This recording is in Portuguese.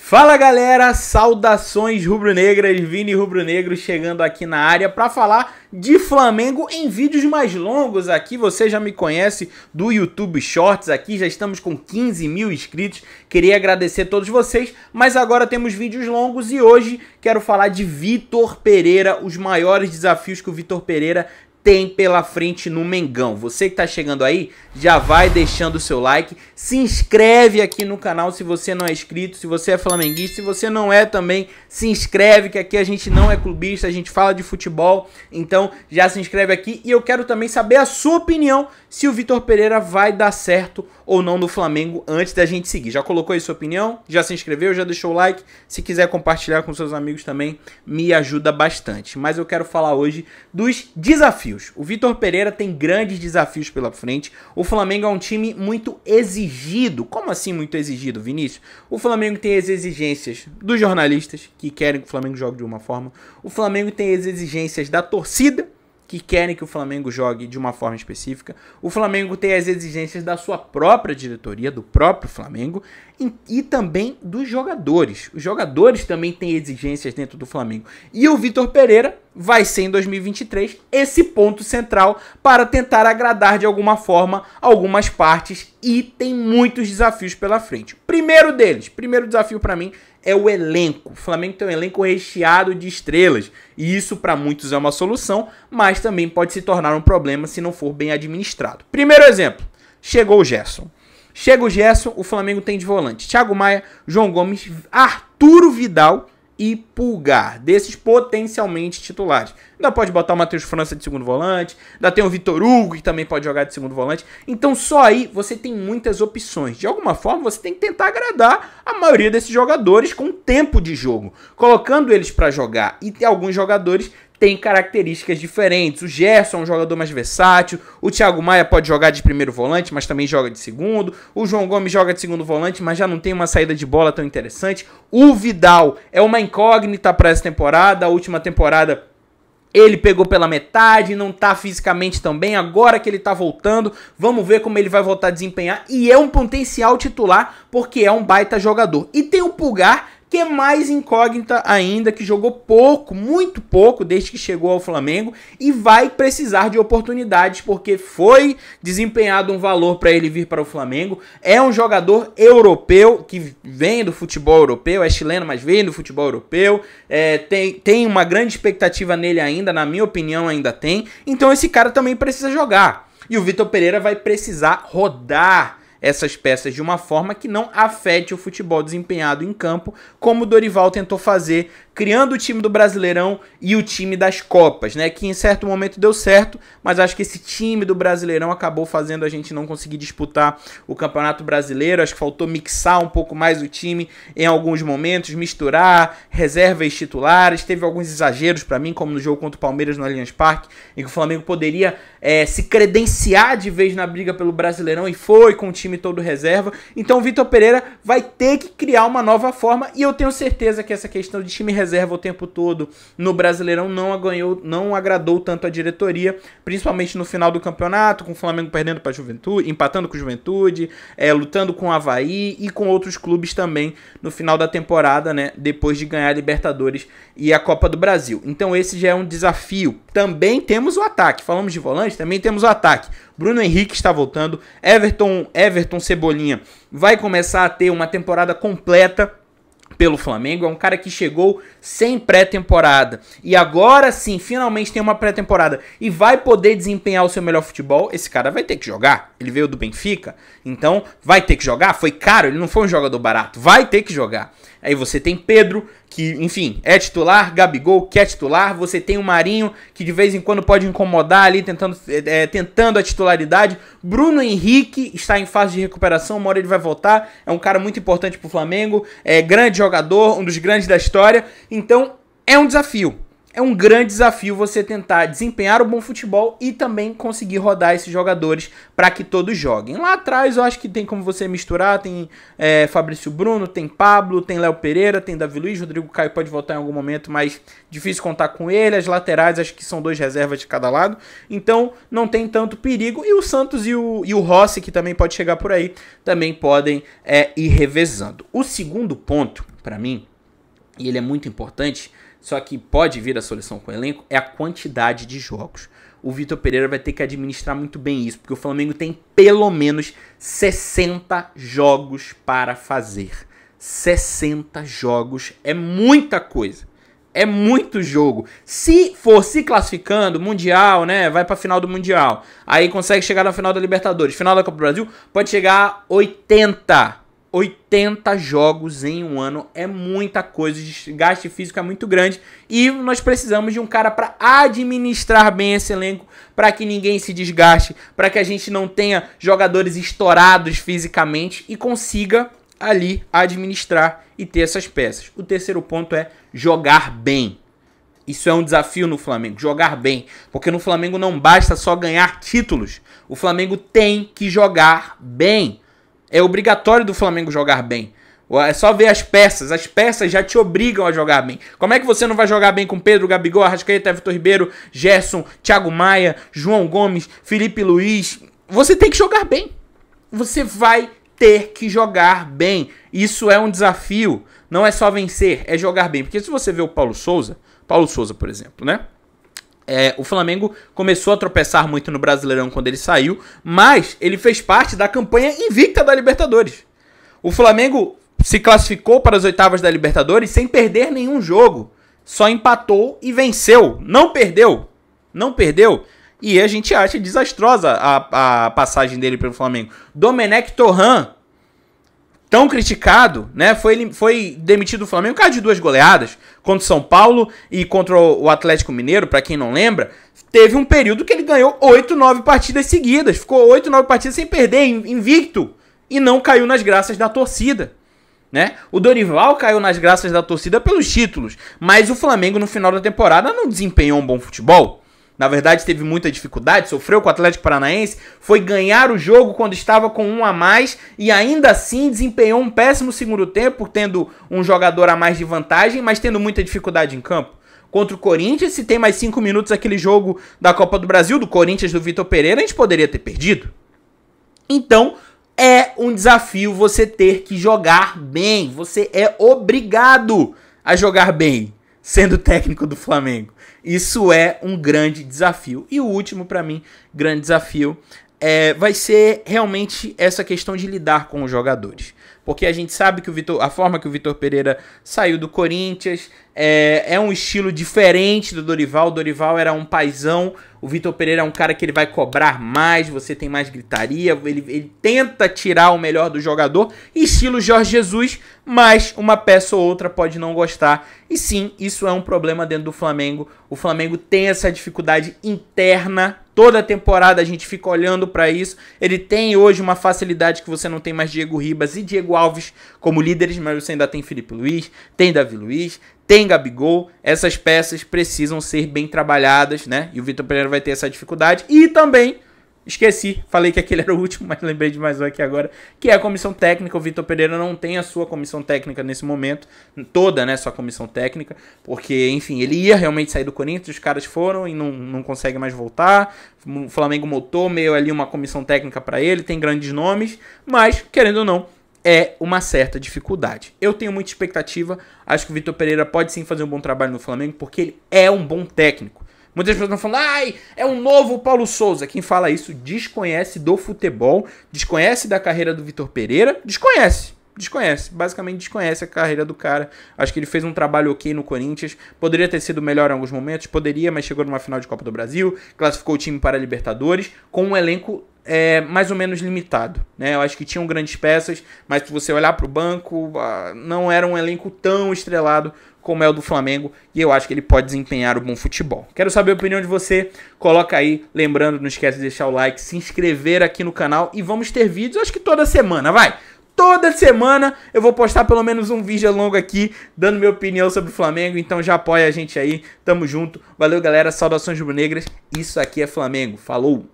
Fala galera, saudações rubro-negras, Vini Rubro-Negro chegando aqui na área para falar de Flamengo em vídeos mais longos aqui. Você já me conhece do YouTube Shorts aqui, já estamos com 15 mil inscritos, queria agradecer a todos vocês, mas agora temos vídeos longos e hoje quero falar de Vitor Pereira, os maiores desafios que o Vitor Pereira tem pela frente no Mengão. Você que tá chegando aí, já vai deixando o seu like, se inscreve aqui no canal se você não é inscrito, se você é flamenguista, se você não é também, se inscreve, que aqui a gente não é clubista, a gente fala de futebol, então já se inscreve aqui. E eu quero também saber a sua opinião, se o Vitor Pereira vai dar certo ou não no Flamengo antes da gente seguir. Já colocou aí sua opinião? Já se inscreveu? Já deixou o like? Se quiser compartilhar com seus amigos também, me ajuda bastante. Mas eu quero falar hoje dos desafios. O Vitor Pereira tem grandes desafios pela frente. O Flamengo é um time muito exigido. Como assim muito exigido, Vinícius? O Flamengo tem as exigências dos jornalistas, que querem que o Flamengo jogue de uma forma. O Flamengo tem as exigências da torcida, que querem que o Flamengo jogue de uma forma específica. O Flamengo tem as exigências da sua própria diretoria, do próprio Flamengo, e também dos jogadores. Os jogadores também têm exigências dentro do Flamengo. E o Vitor Pereira vai ser em 2023 esse ponto central para tentar agradar de alguma forma algumas partes, e tem muitos desafios pela frente. Primeiro deles, primeiro desafio para mim é o elenco. O Flamengo tem um elenco recheado de estrelas, e isso para muitos é uma solução, mas também pode se tornar um problema se não for bem administrado. Primeiro exemplo, chegou o Gerson. Chega o Gerson, o Flamengo tem de volante Thiago Maia, João Gomes, Arturo Vidal e Pulgar, desses potencialmente titulares. Ainda pode botar o Matheus França de segundo volante, ainda tem o Vitor Hugo, que também pode jogar de segundo volante. Então só aí você tem muitas opções. De alguma forma você tem que tentar agradar a maioria desses jogadores com tempo de jogo, colocando eles para jogar. E alguns jogadores têm características diferentes. O Gerson é um jogador mais versátil, o Thiago Maia pode jogar de primeiro volante, mas também joga de segundo. O João Gomes joga de segundo volante, mas já não tem uma saída de bola tão interessante. O Vidal é uma incógnita para essa temporada. A última temporada ele pegou pela metade, não tá fisicamente tão bem. Agora que ele tá voltando, vamos ver como ele vai voltar a desempenhar. E é um potencial titular, porque é um baita jogador. E tem o Pulgar, que é mais incógnita ainda, que jogou pouco, muito pouco, desde que chegou ao Flamengo, e vai precisar de oportunidades, porque foi desempenhado um valor para ele vir para o Flamengo. É um jogador europeu, que vem do futebol europeu, é chileno, mas vem do futebol europeu, tem uma grande expectativa nele ainda, na minha opinião ainda tem, então esse cara também precisa jogar. E o Vitor Pereira vai precisar rodar essas peças de uma forma que não afete o futebol desempenhado em campo, como o Dorival tentou fazer, criando o time do Brasileirão e o time das Copas, né? Que em certo momento deu certo, mas acho que esse time do Brasileirão acabou fazendo a gente não conseguir disputar o Campeonato Brasileiro. Acho que faltou mixar um pouco mais o time em alguns momentos, misturar reservas titulares. Teve alguns exageros para mim, como no jogo contra o Palmeiras no Allianz Parque, em que o Flamengo poderia se credenciar de vez na briga pelo Brasileirão, e foi com o time todo reserva. Então o Vitor Pereira vai ter que criar uma nova forma, e eu tenho certeza que essa questão de time reserva o tempo todo no Brasileirão não agradou tanto a diretoria, principalmente no final do campeonato, com o Flamengo perdendo para a Juventude, empatando com o Juventude, lutando com o Avaí e com outros clubes também no final da temporada, né, depois de ganhar a Libertadores e a Copa do Brasil. Então esse já é um desafio. Também temos o ataque, falamos de volante, também temos o ataque. Bruno Henrique está voltando, Everton Cebolinha vai começar a ter uma temporada completa pelo Flamengo. É um cara que chegou sem pré-temporada e agora sim, finalmente tem uma pré-temporada e vai poder desempenhar o seu melhor futebol. Esse cara vai ter que jogar. Ele veio do Benfica, então vai ter que jogar. Foi caro, ele não foi um jogador barato, vai ter que jogar. Aí você tem Pedro, que, enfim, é titular, Gabigol, que é titular, você tem o Marinho, que de vez em quando pode incomodar ali, tentando a titularidade. Bruno Henrique está em fase de recuperação, uma hora ele vai voltar, é um cara muito importante pro Flamengo, é grande jogador, um dos grandes da história, então é um desafio. é um grande desafio você tentar desempenhar um bom futebol e também conseguir rodar esses jogadores para que todos joguem. Lá atrás eu acho que tem como você misturar, tem Fabrício Bruno, tem Pablo, tem Léo Pereira, tem Davi Luiz, Rodrigo Caio pode voltar em algum momento, mas difícil contar com ele. As laterais acho que são 2 reservas de cada lado, então não tem tanto perigo. E o Santos e o Rossi, que também pode chegar por aí, também podem ir revezando. O segundo ponto, para mim, e ele é muito importante, só que pode vir a solução com o elenco, é a quantidade de jogos. O Vitor Pereira vai ter que administrar muito bem isso, porque o Flamengo tem pelo menos 60 jogos para fazer. 60 jogos é muita coisa. É muito jogo. Se for se classificando, Mundial, né? Vai pra final do Mundial. Aí consegue chegar na final da Libertadores. Final da Copa do Brasil, pode chegar a 80 jogos em um ano é muita coisa, o desgaste físico é muito grande e nós precisamos de um cara para administrar bem esse elenco, para que ninguém se desgaste, para que a gente não tenha jogadores estourados fisicamente e consiga ali administrar e ter essas peças. O terceiro ponto é jogar bem. Isso é um desafio no Flamengo, jogar bem, porque no Flamengo não basta só ganhar títulos, o Flamengo tem que jogar bem. É obrigatório do Flamengo jogar bem. É só ver as peças já te obrigam a jogar bem. Como é que você não vai jogar bem com Pedro, Gabigol, Arrascaeta, Vitor Ribeiro, Gerson, Thiago Maia, João Gomes, Felipe Luiz? Você tem que jogar bem. Você vai ter que jogar bem. Isso é um desafio. Não é só vencer, é jogar bem. Porque se você vê o Paulo Souza, por exemplo, né? O Flamengo começou a tropeçar muito no Brasileirão quando ele saiu, mas ele fez parte da campanha invicta da Libertadores. O Flamengo se classificou para as oitavas da Libertadores sem perder nenhum jogo. Só empatou e venceu. Não perdeu. E a gente acha desastrosa a passagem dele pelo Flamengo. Domenech Torrent, tão criticado, né? Foi demitido do Flamengo por causa de 2 goleadas contra o São Paulo e contra o Atlético Mineiro, pra quem não lembra. Teve um período que ele ganhou 8, 9 partidas seguidas. Ficou 8, 9 partidas sem perder, invicto. E não caiu nas graças da torcida, né? O Dorival caiu nas graças da torcida pelos títulos. Mas o Flamengo no final da temporada não desempenhou um bom futebol. Na verdade, teve muita dificuldade, sofreu com o Atlético Paranaense, foi ganhar o jogo quando estava com 1 a mais e ainda assim desempenhou um péssimo segundo tempo, tendo um jogador a mais de vantagem, mas tendo muita dificuldade em campo. Contra o Corinthians, se tem mais 5 minutos aquele jogo da Copa do Brasil, do Corinthians do Vitor Pereira, a gente poderia ter perdido. Então, é um desafio você ter que jogar bem, você é obrigado a jogar bem, sendo técnico do Flamengo. Isso é um grande desafio. E o último, para mim, grande desafio vai ser realmente essa questão de lidar com os jogadores. Porque a gente sabe que a forma que o Vitor Pereira saiu do Corinthians é um estilo diferente do Dorival. O Dorival era um paizão. O Vitor Pereira é um cara que ele vai cobrar mais, você tem mais gritaria, ele tenta tirar o melhor do jogador, estilo Jorge Jesus, mas uma peça ou outra pode não gostar. E sim, isso é um problema dentro do Flamengo. O Flamengo tem essa dificuldade interna, toda temporada a gente fica olhando para isso. Ele tem hoje uma facilidade que você não tem mais Diego Ribas e Diego Alves como líderes, mas você ainda tem Felipe Luiz, tem Davi Luiz, tem Gabigol. Essas peças precisam ser bem trabalhadas, né? E o Vitor Pereira vai ter essa dificuldade. E também, esqueci, falei que aquele era o último, mas lembrei de mais um aqui agora, que é a comissão técnica. O Vitor Pereira não tem a sua comissão técnica nesse momento, toda, né, sua comissão técnica, porque, enfim, ele ia realmente sair do Corinthians, os caras foram e não consegue mais voltar. O Flamengo montou meio ali uma comissão técnica para ele, tem grandes nomes, mas, querendo ou não, é uma certa dificuldade. Eu tenho muita expectativa, acho que o Vitor Pereira pode sim fazer um bom trabalho no Flamengo, porque ele é um bom técnico. Muitas pessoas estão falando, ai, é um novo Paulo Souza. Quem fala isso desconhece do futebol, desconhece da carreira do Vitor Pereira, desconhece, basicamente desconhece a carreira do cara. Acho que ele fez um trabalho ok no Corinthians, poderia ter sido melhor em alguns momentos, poderia, mas chegou numa final de Copa do Brasil, classificou o time para a Libertadores, com um elenco mais ou menos limitado, né? Eu acho que tinham grandes peças, mas se você olhar para o banco, não era um elenco tão estrelado como é o do Flamengo, e eu acho que ele pode desempenhar um bom futebol. Quero saber a opinião de você, coloca aí, lembrando, não esquece de deixar o like, se inscrever aqui no canal, e vamos ter vídeos, acho que toda semana, vai! toda semana eu vou postar pelo menos um vídeo longo aqui, dando minha opinião sobre o Flamengo, então já apoia a gente aí, tamo junto, valeu galera, saudações rubro-negras, isso aqui é Flamengo, falou!